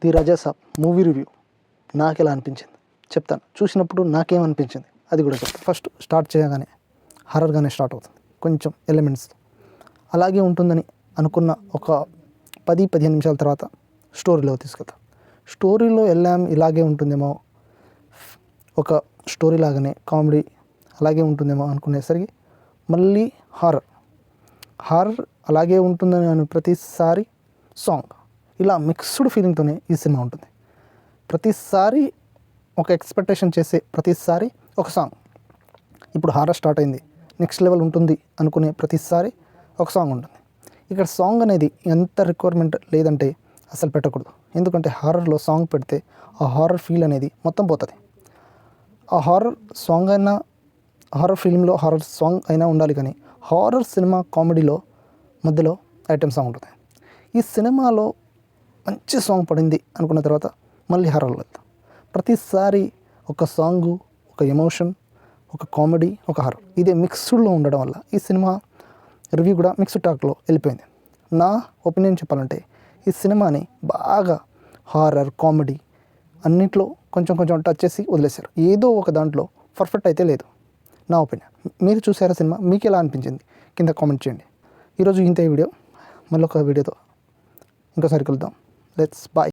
The Raja Saab movie review నాకు ఎలా అనిపించింది చెప్తాను. చూసినప్పుడు నాకేమనిపించింది అది కూడా చెప్తాను. ఫస్ట్ స్టార్ట్ చేయగానే హర్రర్గానే స్టార్ట్ అవుతుంది, కొంచెం ఎలిమెంట్స్ అలాగే ఉంటుందని అనుకున్న ఒక 10-15 నిమిషాల తర్వాత స్టోరీలో తీసుకెళ్తాం. స్టోరీలో ఇలాగే ఉంటుందేమో, ఒక స్టోరీ లాగానే కామెడీ అలాగే ఉంటుందేమో అనుకునేసరికి మళ్ళీ హారర్ అలాగే ఉంటుందని అని ప్రతిసారి సాంగ్, ఇలా మిక్స్డ్ ఫీలింగ్తోనే ఈ సినిమా ఉంటుంది. ప్రతిసారి ఒక ఎక్స్పెక్టేషన్ చేసే ప్రతిసారి ఒక సాంగ్. ఇప్పుడు హారర్ స్టార్ట్ అయింది, నెక్స్ట్ లెవెల్ ఉంటుంది అనుకునే ప్రతిసారి ఒక సాంగ్ ఉంటుంది. ఇక్కడ సాంగ్ అనేది ఎంత రిక్వైర్మెంట్ లేదంటే అసలు పెట్టకూడదు. ఎందుకంటే హారర్లో సాంగ్ పెడితే ఆ హారర్ ఫీల్ అనేది మొత్తం పోతుంది. ఆ హారర్ సాంగ్ అయినా, హారర్ ఫిల్మ్లో హారర్ సాంగ్ అయినా ఉండాలి, కానీ హారర్ సినిమా కామెడీలో మధ్యలో ఐటెం సాంగ్ ఉంటుంది. ఈ సినిమాలో మంచి సాంగ్ పడింది అనుకున్న తర్వాత మళ్ళీ హారర్లో వెళ్తాం. ప్రతిసారి ఒక సాంగు, ఒక ఎమోషన్, ఒక కామెడీ, ఒక హారర్, ఇదే మిక్స్డ్లో ఉండడం వల్ల ఈ సినిమా రివ్యూ కూడా మిక్స్డ్ టాక్లో వెళ్ళిపోయింది. నా ఒపీనియన్ చెప్పాలంటే ఈ సినిమాని బాగా హారర్, కామెడీ అన్నింటిలో కొంచెం కొంచెం టచ్ చేసి వదిలేశారు. ఏదో ఒక దాంట్లో పర్ఫెక్ట్ అయితే లేదు, నా ఒపీనియన్. మీరు చూసారా సినిమా? మీకు ఎలా అనిపించింది కింద కామెంట్ చేయండి. ఈరోజు ఇంతే వీడియో, మళ్ళీ ఒక వీడియోతో ఇంకోసారి కలుద్దాం. Let's bye.